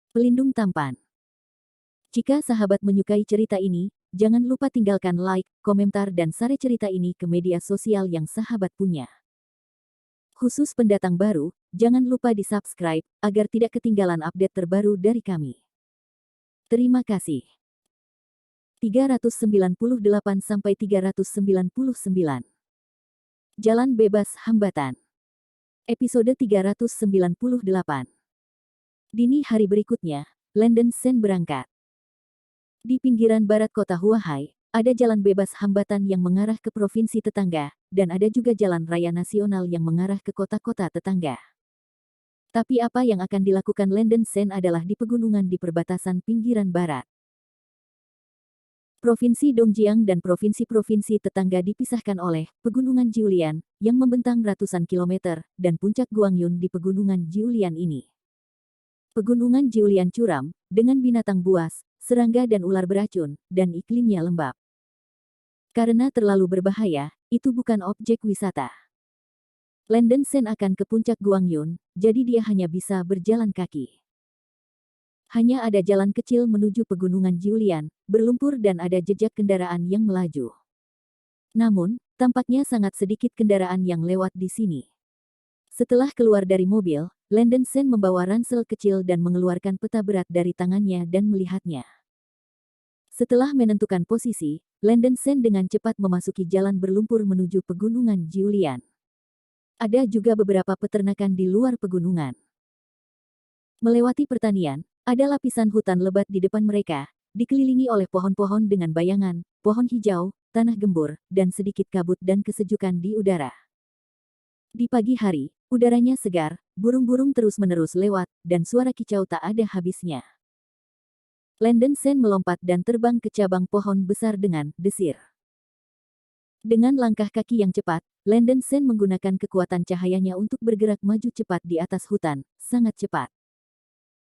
Pelindung tampan. Jika sahabat menyukai cerita ini, jangan lupa tinggalkan like, komentar dan share cerita ini ke media sosial yang sahabat punya. Khusus pendatang baru, jangan lupa di-subscribe agar tidak ketinggalan update terbaru dari kami. Terima kasih. 398-399 Jalan Bebas Hambatan. Episode 398. Dini hari berikutnya, Landon Sen berangkat. Di pinggiran barat kota Huahai, ada jalan bebas hambatan yang mengarah ke provinsi tetangga, dan ada juga jalan raya nasional yang mengarah ke kota-kota tetangga. Tapi apa yang akan dilakukan Landon Sen adalah di pegunungan di perbatasan pinggiran barat. Provinsi Dongjiang dan provinsi-provinsi tetangga dipisahkan oleh Pegunungan Jiulian, yang membentang ratusan kilometer, dan puncak Guangyun di Pegunungan Jiulian ini. Pegunungan Jiulian curam, dengan binatang buas, serangga dan ular beracun, dan iklimnya lembab. Karena terlalu berbahaya, itu bukan objek wisata. Landon Sen akan ke puncak Guangyun, jadi dia hanya bisa berjalan kaki. Hanya ada jalan kecil menuju Pegunungan Jiulian, berlumpur dan ada jejak kendaraan yang melaju. Namun, tampaknya sangat sedikit kendaraan yang lewat di sini. Setelah keluar dari mobil, Landon Sen membawa ransel kecil dan mengeluarkan peta berat dari tangannya dan melihatnya. Setelah menentukan posisi, Landon Sen dengan cepat memasuki jalan berlumpur menuju Pegunungan Jiulian. Ada juga beberapa peternakan di luar pegunungan. Melewati pertanian, ada lapisan hutan lebat di depan mereka, dikelilingi oleh pohon-pohon dengan bayangan, pohon hijau, tanah gembur, dan sedikit kabut dan kesejukan di udara. Di pagi hari, udaranya segar, burung-burung terus-menerus lewat, dan suara kicau tak ada habisnya. Landon Sen melompat dan terbang ke cabang pohon besar dengan desir. Dengan langkah kaki yang cepat, Landon Sen menggunakan kekuatan cahayanya untuk bergerak maju cepat di atas hutan, sangat cepat.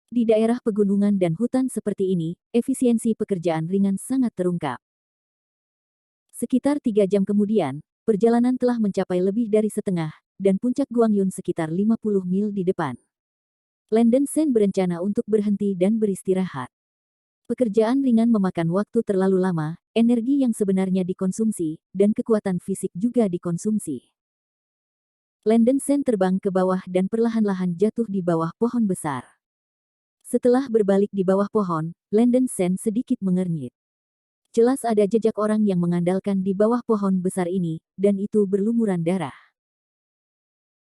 Di daerah pegunungan dan hutan seperti ini, efisiensi pekerjaan ringan sangat terungkap. Sekitar 3 jam kemudian, perjalanan telah mencapai lebih dari setengah, dan puncak Guangyun sekitar 50 mil di depan. Landon Sen berencana untuk berhenti dan beristirahat. Pekerjaan ringan memakan waktu terlalu lama, energi yang sebenarnya dikonsumsi, dan kekuatan fisik juga dikonsumsi. Landon Sen terbang ke bawah dan perlahan-lahan jatuh di bawah pohon besar. Setelah berbalik di bawah pohon, Landon Sen sedikit mengernyit. Jelas ada jejak orang yang mengandalkan di bawah pohon besar ini, dan itu berlumuran darah.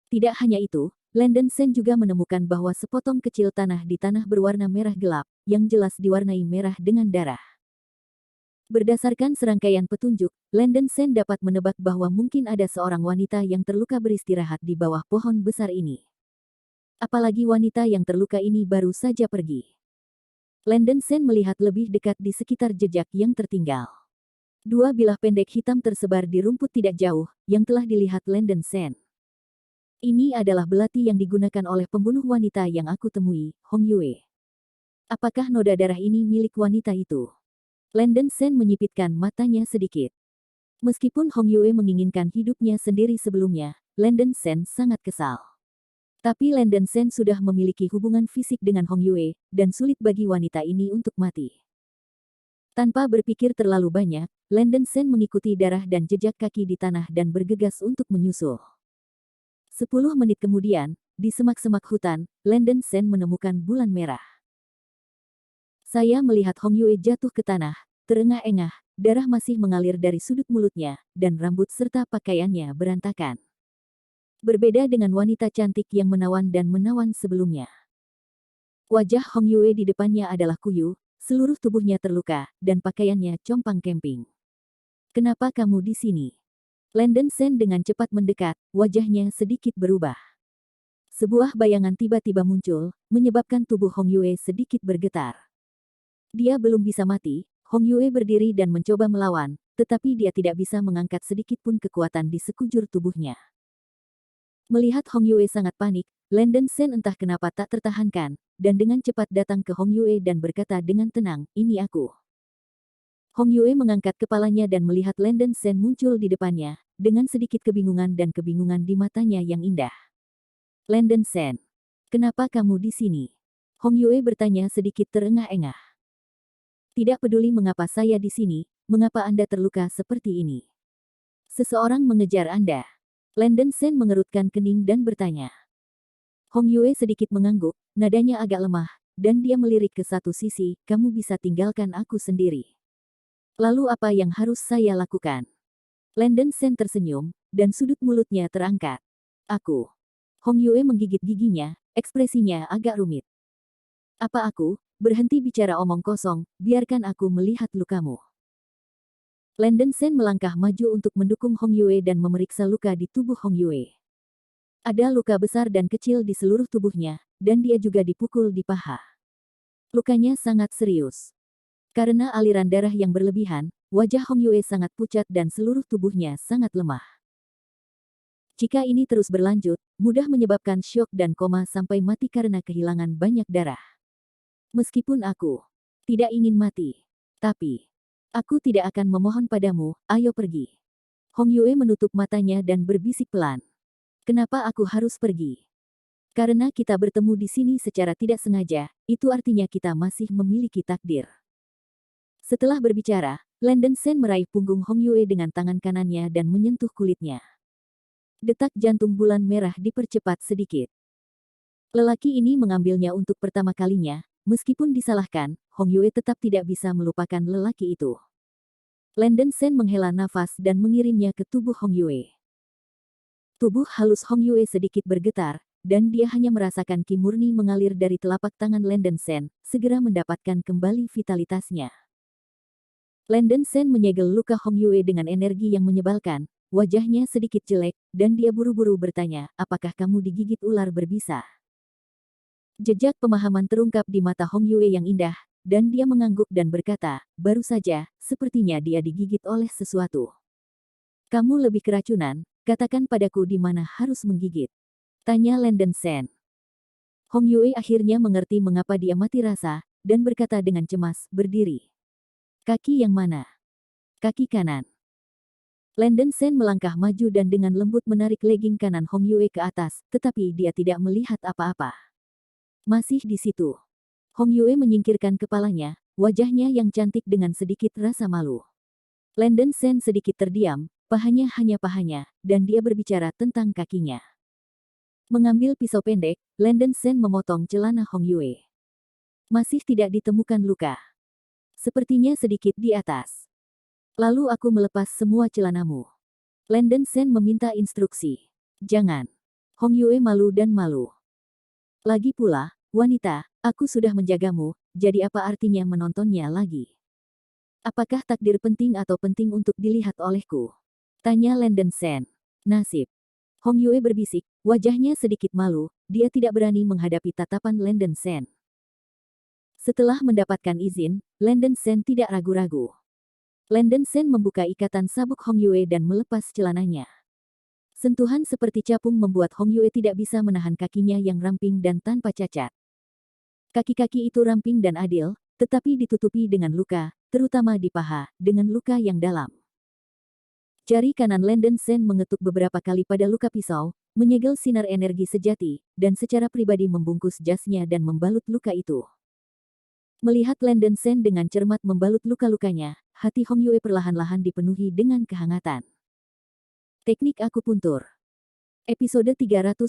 Tidak hanya itu, Landon Sen juga menemukan bahwa sepotong kecil tanah di tanah berwarna merah gelap, yang jelas diwarnai merah dengan darah. Berdasarkan serangkaian petunjuk, Landon Sen dapat menebak bahwa mungkin ada seorang wanita yang terluka beristirahat di bawah pohon besar ini. Apalagi wanita yang terluka ini baru saja pergi. Landon Sen melihat lebih dekat di sekitar jejak yang tertinggal. 2 bilah pendek hitam tersebar di rumput tidak jauh, yang telah dilihat Landon Sen. Ini adalah belati yang digunakan oleh pembunuh wanita yang aku temui, Hong Yue. Apakah noda darah ini milik wanita itu? Landon Sen menyipitkan matanya sedikit. Meskipun Hong Yue menginginkan hidupnya sendiri sebelumnya, Landon Sen sangat kesal. Tapi Landon Sen sudah memiliki hubungan fisik dengan Hong Yue, dan sulit bagi wanita ini untuk mati. Tanpa berpikir terlalu banyak, Landon Sen mengikuti darah dan jejak kaki di tanah dan bergegas untuk menyusul. 10 menit kemudian, di semak-semak hutan, Landon Sen menemukan bulan merah. Saya melihat Hong Yue jatuh ke tanah, terengah-engah, darah masih mengalir dari sudut mulutnya, dan rambut serta pakaiannya berantakan. Berbeda dengan wanita cantik yang menawan dan menawan sebelumnya. Wajah Hong Yue di depannya adalah kuyu, seluruh tubuhnya terluka, dan pakaiannya compang camping. Kenapa kamu di sini? Landon Sen dengan cepat mendekat, wajahnya sedikit berubah. Sebuah bayangan tiba-tiba muncul, menyebabkan tubuh Hong Yue sedikit bergetar. Dia belum bisa mati, Hong Yue berdiri dan mencoba melawan, tetapi dia tidak bisa mengangkat sedikit pun kekuatan di sekujur tubuhnya. Melihat Hong Yue sangat panik, Landon Sen entah kenapa tak tertahankan, dan dengan cepat datang ke Hong Yue dan berkata dengan tenang, "Ini aku." Hong Yue mengangkat kepalanya dan melihat Landon Sen muncul di depannya, dengan sedikit kebingungan dan kebingungan di matanya yang indah. "Landon Sen, kenapa kamu di sini?" Hong Yue bertanya sedikit terengah-engah. Tidak peduli mengapa saya di sini, mengapa Anda terluka seperti ini? Seseorang mengejar Anda. Landon Sen mengerutkan kening dan bertanya. Hong Yue sedikit mengangguk, nadanya agak lemah, dan dia melirik ke satu sisi, kamu bisa tinggalkan aku sendiri. Lalu apa yang harus saya lakukan? Landon Sen tersenyum, dan sudut mulutnya terangkat. Aku. Hong Yue menggigit giginya, ekspresinya agak rumit. Apa aku? Berhenti bicara omong kosong, biarkan aku melihat lukamu. Landon Sen melangkah maju untuk mendukung Hong Yue dan memeriksa luka di tubuh Hong Yue. Ada luka besar dan kecil di seluruh tubuhnya, dan dia juga dipukul di paha. Lukanya sangat serius. Karena aliran darah yang berlebihan, wajah Hong Yue sangat pucat dan seluruh tubuhnya sangat lemah. Jika ini terus berlanjut, mudah menyebabkan syok dan koma sampai mati karena kehilangan banyak darah. Meskipun aku tidak ingin mati, tapi aku tidak akan memohon padamu, ayo pergi. Hong Yue menutup matanya dan berbisik pelan. Kenapa aku harus pergi? Karena kita bertemu di sini secara tidak sengaja, itu artinya kita masih memiliki takdir. Setelah berbicara, Landon Sen meraih punggung Hong Yue dengan tangan kanannya dan menyentuh kulitnya. Detak jantung bulan merah dipercepat sedikit. Lelaki ini mengambilnya untuk pertama kalinya, meskipun disalahkan, Hong Yue tetap tidak bisa melupakan lelaki itu. Landon Sen menghela nafas dan mengirimnya ke tubuh Hong Yue. Tubuh halus Hong Yue sedikit bergetar, dan dia hanya merasakan ki murni mengalir dari telapak tangan Landon Sen, segera mendapatkan kembali vitalitasnya. Landon Sen menyegel luka Hong Yue dengan energi yang menyebalkan, wajahnya sedikit jelek, dan dia buru-buru bertanya, apakah kamu digigit ular berbisa? Jejak pemahaman terungkap di mata Hong Yue yang indah, dan dia mengangguk dan berkata, baru saja, sepertinya dia digigit oleh sesuatu. Kamu lebih keracunan, katakan padaku di mana harus menggigit. Tanya Landon Sen. Hong Yue akhirnya mengerti mengapa dia mati rasa, dan berkata dengan cemas, berdiri. Kaki yang mana? Kaki kanan. Landon Sen melangkah maju dan dengan lembut menarik legging kanan Hong Yue ke atas, tetapi dia tidak melihat apa-apa. Masih di situ. Hong Yue menyingkirkan kepalanya, wajahnya yang cantik dengan sedikit rasa malu. Landon Sen sedikit terdiam, pahanya hanya pahanya, dan dia berbicara tentang kakinya. Mengambil pisau pendek, Landon Sen memotong celana Hong Yue. Masih tidak ditemukan luka. Sepertinya sedikit di atas. Lalu aku melepas semua celanamu. Landon Sen meminta instruksi. Jangan. Hong Yue malu dan malu. Lagi pula, wanita, aku sudah menjagamu, jadi apa artinya menontonnya lagi? Apakah takdir penting atau penting untuk dilihat olehku? Tanya Landon Sen. Nasib. Hong Yue berbisik, wajahnya sedikit malu, dia tidak berani menghadapi tatapan Landon Sen. Setelah mendapatkan izin, Landon Sen tidak ragu-ragu. Landon Sen membuka ikatan sabuk Hong Yue dan melepas celananya. Sentuhan seperti capung membuat Hong Yue tidak bisa menahan kakinya yang ramping dan tanpa cacat. Kaki-kaki itu ramping dan adil, tetapi ditutupi dengan luka, terutama di paha, dengan luka yang dalam. Jari kanan Landon Sen mengetuk beberapa kali pada luka pisau, menyegel sinar energi sejati, dan secara pribadi membungkus jasnya dan membalut luka itu. Melihat Landon Sen dengan cermat membalut luka-lukanya, hati Hong Yue perlahan-lahan dipenuhi dengan kehangatan. Teknik akupuntur. Episode 399.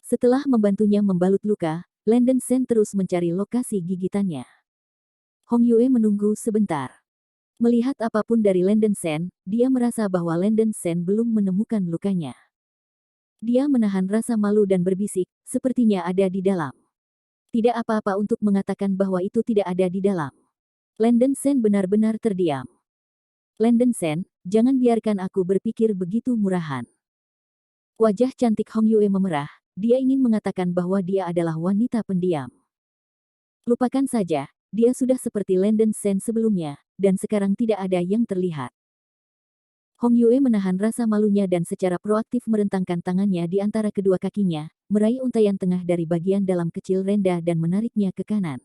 Setelah membantunya membalut luka, Landon Sen terus mencari lokasi gigitannya. Hong Yue menunggu sebentar. Melihat apapun dari Landon Sen, dia merasa bahwa Landon Sen belum menemukan lukanya. Dia menahan rasa malu dan berbisik, sepertinya ada di dalam. Tidak apa-apa untuk mengatakan bahwa itu tidak ada di dalam. Landon Sen benar-benar terdiam. Landon Sen, jangan biarkan aku berpikir begitu murahan. Wajah cantik Hong Yue memerah, dia ingin mengatakan bahwa dia adalah wanita pendiam. Lupakan saja, dia sudah seperti Landon Sen sebelumnya, dan sekarang tidak ada yang terlihat. Hong Yue menahan rasa malunya dan secara proaktif merentangkan tangannya di antara kedua kakinya, meraih untayan tengah dari bagian dalam kecil renda dan menariknya ke kanan.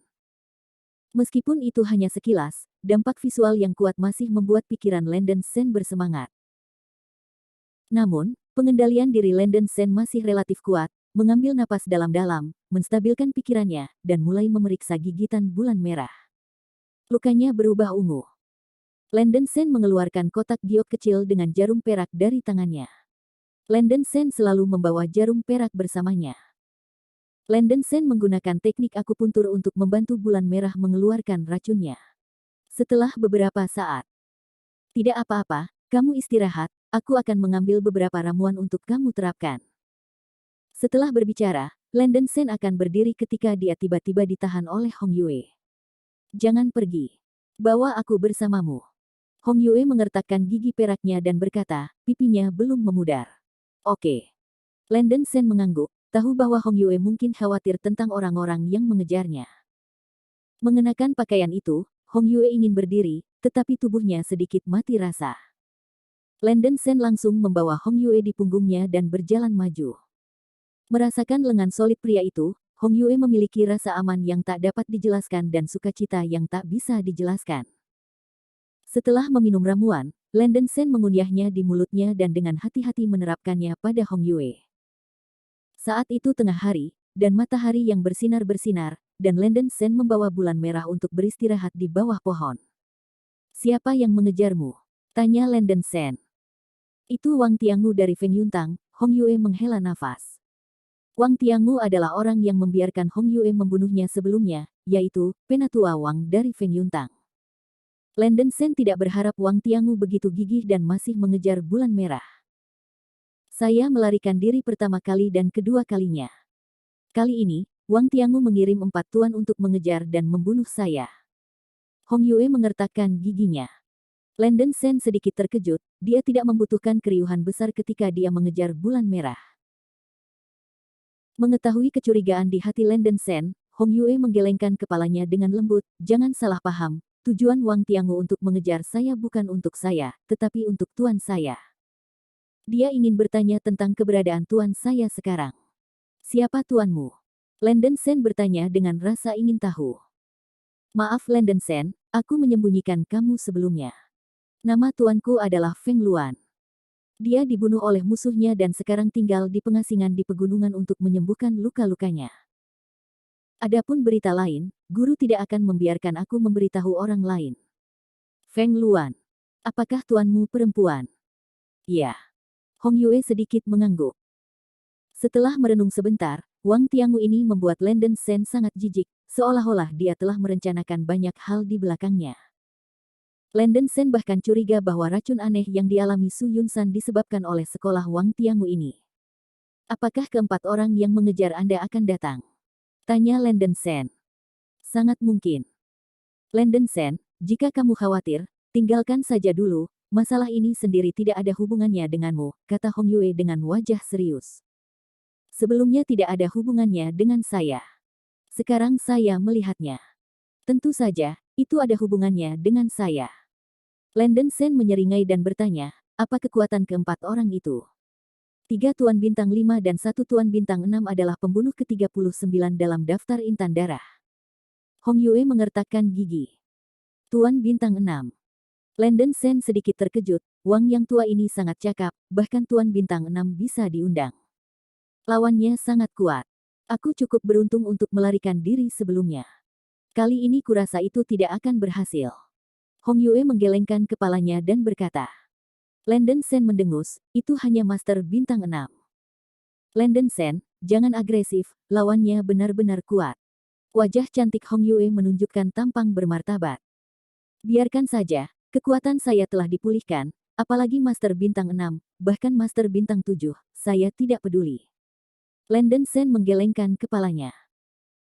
Meskipun itu hanya sekilas, dampak visual yang kuat masih membuat pikiran Landon Sen bersemangat. Namun, pengendalian diri Landon Sen masih relatif kuat, mengambil napas dalam-dalam, menstabilkan pikirannya, dan mulai memeriksa gigitan bulan merah. Lukanya berubah ungu. Landen Sen mengeluarkan kotak giok kecil dengan jarum perak dari tangannya. Landen Sen selalu membawa jarum perak bersamanya. Landen Sen menggunakan teknik akupuntur untuk membantu bulan merah mengeluarkan racunnya. Setelah beberapa saat, "Tidak apa-apa, kamu istirahat, aku akan mengambil beberapa ramuan untuk kamu terapkan." Setelah berbicara, Landen Sen akan berdiri ketika dia tiba-tiba ditahan oleh Hong Yue. "Jangan pergi. Bawa aku bersamamu." Hong Yue mengertakkan gigi peraknya dan berkata, pipinya belum memudar. "Oke." Landen Sen mengangguk, tahu bahwa Hong Yue mungkin khawatir tentang orang-orang yang mengejarnya. Mengenakan pakaian itu, Hong Yue ingin berdiri, tetapi tubuhnya sedikit mati rasa. Landen Sen langsung membawa Hong Yue di punggungnya dan berjalan maju. Merasakan lengan solid pria itu, Hong Yue memiliki rasa aman yang tak dapat dijelaskan dan sukacita yang tak bisa dijelaskan. Setelah meminum ramuan, Landen Sen mengunyahnya di mulutnya dan dengan hati-hati menerapkannya pada Hong Yue. Saat itu tengah hari, dan matahari yang bersinar-bersinar, dan Landen Sen membawa bulan merah untuk beristirahat di bawah pohon. "Siapa yang mengejarmu?" tanya Landen Sen. "Itu Wang Tiangu dari Feng Yuntang." Hong Yue menghela nafas. Wang Tiangu adalah orang yang membiarkan Hong Yue membunuhnya sebelumnya, yaitu Penatua Wang dari Feng Yuntang. Landen Sen tidak berharap Wang Tiangu begitu gigih dan masih mengejar bulan merah. "Saya melarikan diri pertama kali dan kedua kalinya. Kali ini, Wang Tiangu mengirim 4 tuan untuk mengejar dan membunuh saya." Hong Yue mengertakkan giginya. Landen Sen sedikit terkejut, dia tidak membutuhkan keriuhan besar ketika dia mengejar bulan merah. Mengetahui kecurigaan di hati Landen Sen, Hong Yue menggelengkan kepalanya dengan lembut, "Jangan salah paham, tujuan Wang Tiangu untuk mengejar saya bukan untuk saya, tetapi untuk tuan saya. Dia ingin bertanya tentang keberadaan tuan saya sekarang." "Siapa tuanmu?" Landen Sen bertanya dengan rasa ingin tahu. "Maaf Landen Sen, aku menyembunyikan kamu sebelumnya. Nama tuanku adalah Feng Luan. Dia dibunuh oleh musuhnya dan sekarang tinggal di pengasingan di pegunungan untuk menyembuhkan luka-lukanya. Adapun berita lain, guru tidak akan membiarkan aku memberitahu orang lain." "Feng Luan. Apakah tuanmu perempuan?" "Iya." Hong Yue sedikit mengangguk. Setelah merenung sebentar, Wang Tiangu ini membuat Landen Sen sangat jijik, seolah-olah dia telah merencanakan banyak hal di belakangnya. Landen Sen bahkan curiga bahwa racun aneh yang dialami Su Yunsan disebabkan oleh sekolah Wang Tiangu ini. "Apakah keempat orang yang mengejar Anda akan datang?" tanya Landen Sen. "Sangat mungkin." "Landen Sen, jika kamu khawatir, tinggalkan saja dulu, masalah ini sendiri tidak ada hubungannya denganmu," kata Hong Yue dengan wajah serius. "Sebelumnya tidak ada hubungannya dengan saya. Sekarang saya melihatnya. Tentu saja, itu ada hubungannya dengan saya." Landen Sen menyeringai dan bertanya, "Apa kekuatan keempat orang itu?" "3 Tuan Bintang 5 dan 1 Tuan Bintang 6 adalah pembunuh ke-39 dalam daftar intan darah." Hong Yue mengertakkan gigi. "Tuan Bintang 6. Landen Sen sedikit terkejut, Wang yang tua ini sangat cakap, bahkan Tuan Bintang 6 bisa diundang. Lawannya sangat kuat. Aku cukup beruntung untuk melarikan diri sebelumnya. Kali ini kurasa itu tidak akan berhasil." Hong Yue menggelengkan kepalanya dan berkata. Landen Sen mendengus, "Itu hanya Master Bintang 6. Landen Sen, jangan agresif, lawannya benar-benar kuat." Wajah cantik Hong Yue menunjukkan tampang bermartabat. "Biarkan saja, kekuatan saya telah dipulihkan, apalagi Master Bintang 6, bahkan Master Bintang 7, saya tidak peduli." Landen Sen menggelengkan kepalanya.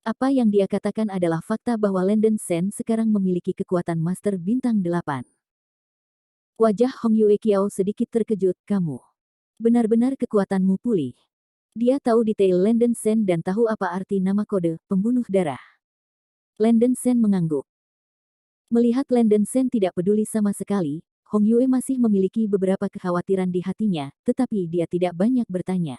Apa yang dia katakan adalah fakta bahwa Landen Sen sekarang memiliki kekuatan Master Bintang 8. Wajah Hong Yue Kiao sedikit terkejut, "Kamu benar-benar kekuatanmu pulih." Dia tahu detail Landen Sen dan tahu apa arti nama kode, pembunuh darah. Landen Sen mengangguk. Melihat Landen Sen tidak peduli sama sekali, Hong Yue masih memiliki beberapa kekhawatiran di hatinya, tetapi dia tidak banyak bertanya.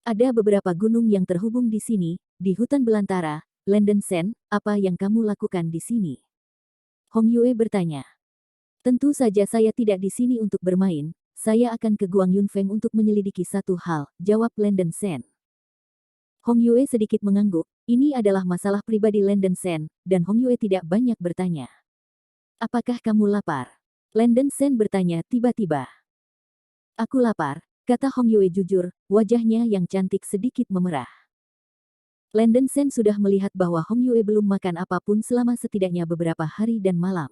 "Ada beberapa gunung yang terhubung di sini, di hutan belantara. Landen Sen, apa yang kamu lakukan di sini?" Hong Yue bertanya. "Tentu saja saya tidak di sini untuk bermain, saya akan ke Guangyun Feng untuk menyelidiki satu hal," jawab Landen Sen. Hong Yue sedikit mengangguk, ini adalah masalah pribadi Landen Sen, dan Hong Yue tidak banyak bertanya. Apakah kamu lapar? Landen Sen bertanya tiba-tiba. Aku lapar, kata Hong Yue jujur, wajahnya yang cantik sedikit memerah. Landen Sen sudah melihat bahwa Hong Yue belum makan apapun selama setidaknya beberapa hari dan malam.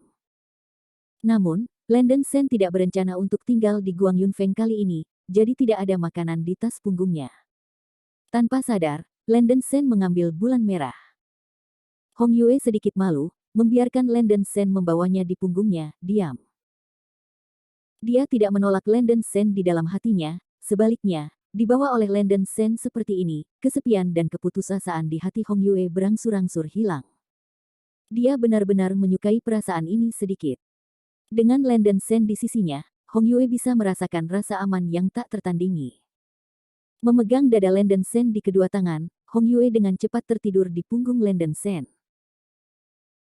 Namun, Landen Sen tidak berencana untuk tinggal di Guang Yunfeng kali ini, jadi tidak ada makanan di tas punggungnya. Tanpa sadar, Landen Sen mengambil bulan merah. Hong Yue sedikit malu, membiarkan Landen Sen membawanya di punggungnya, diam. Dia tidak menolak Landen Sen di dalam hatinya, sebaliknya, dibawa oleh Landen Sen seperti ini, kesepian dan keputusasaan di hati Hong Yue berangsur-angsur hilang. Dia benar-benar menyukai perasaan ini sedikit. Dengan Landen Sen di sisinya, Hong Yue bisa merasakan rasa aman yang tak tertandingi. Memegang dada Landen Sen di kedua tangan, Hong Yue dengan cepat tertidur di punggung Landen Sen.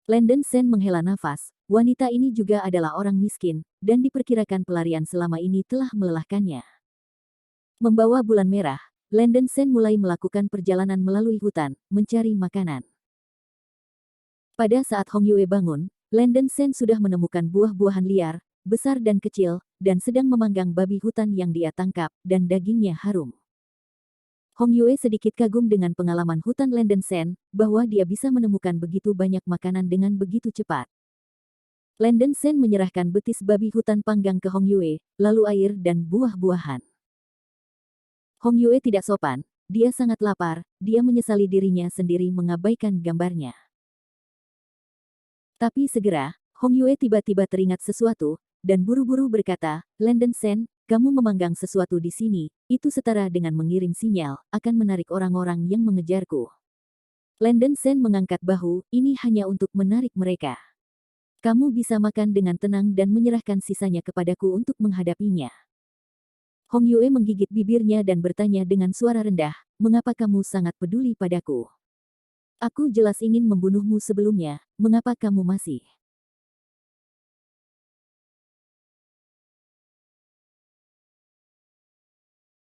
Landen Sen menghela nafas, wanita ini juga adalah orang miskin, dan diperkirakan pelarian selama ini telah melelahkannya. Membawa bulan merah, Landen Sen mulai melakukan perjalanan melalui hutan, mencari makanan. Pada saat Hong Yue bangun, Landen Sen sudah menemukan buah-buahan liar, besar dan kecil, dan sedang memanggang babi hutan yang dia tangkap, dan dagingnya harum. Hong Yue sedikit kagum dengan pengalaman hutan Landen Sen, bahwa dia bisa menemukan begitu banyak makanan dengan begitu cepat. Landen Sen menyerahkan betis babi hutan panggang ke Hong Yue, lalu air dan buah-buahan. Hong Yue tidak sopan, dia sangat lapar, dia menyesali dirinya sendiri mengabaikan gambarnya. Tapi segera, Hong Yue tiba-tiba teringat sesuatu, dan buru-buru berkata, Landen Sen, kamu memanggang sesuatu di sini, itu setara dengan mengirim sinyal, akan menarik orang-orang yang mengejarku. Landen Sen mengangkat bahu, ini hanya untuk menarik mereka. Kamu bisa makan dengan tenang dan menyerahkan sisanya kepadaku untuk menghadapinya. Hong Yue menggigit bibirnya dan bertanya dengan suara rendah, mengapa kamu sangat peduli padaku? Aku jelas ingin membunuhmu sebelumnya, mengapa kamu masih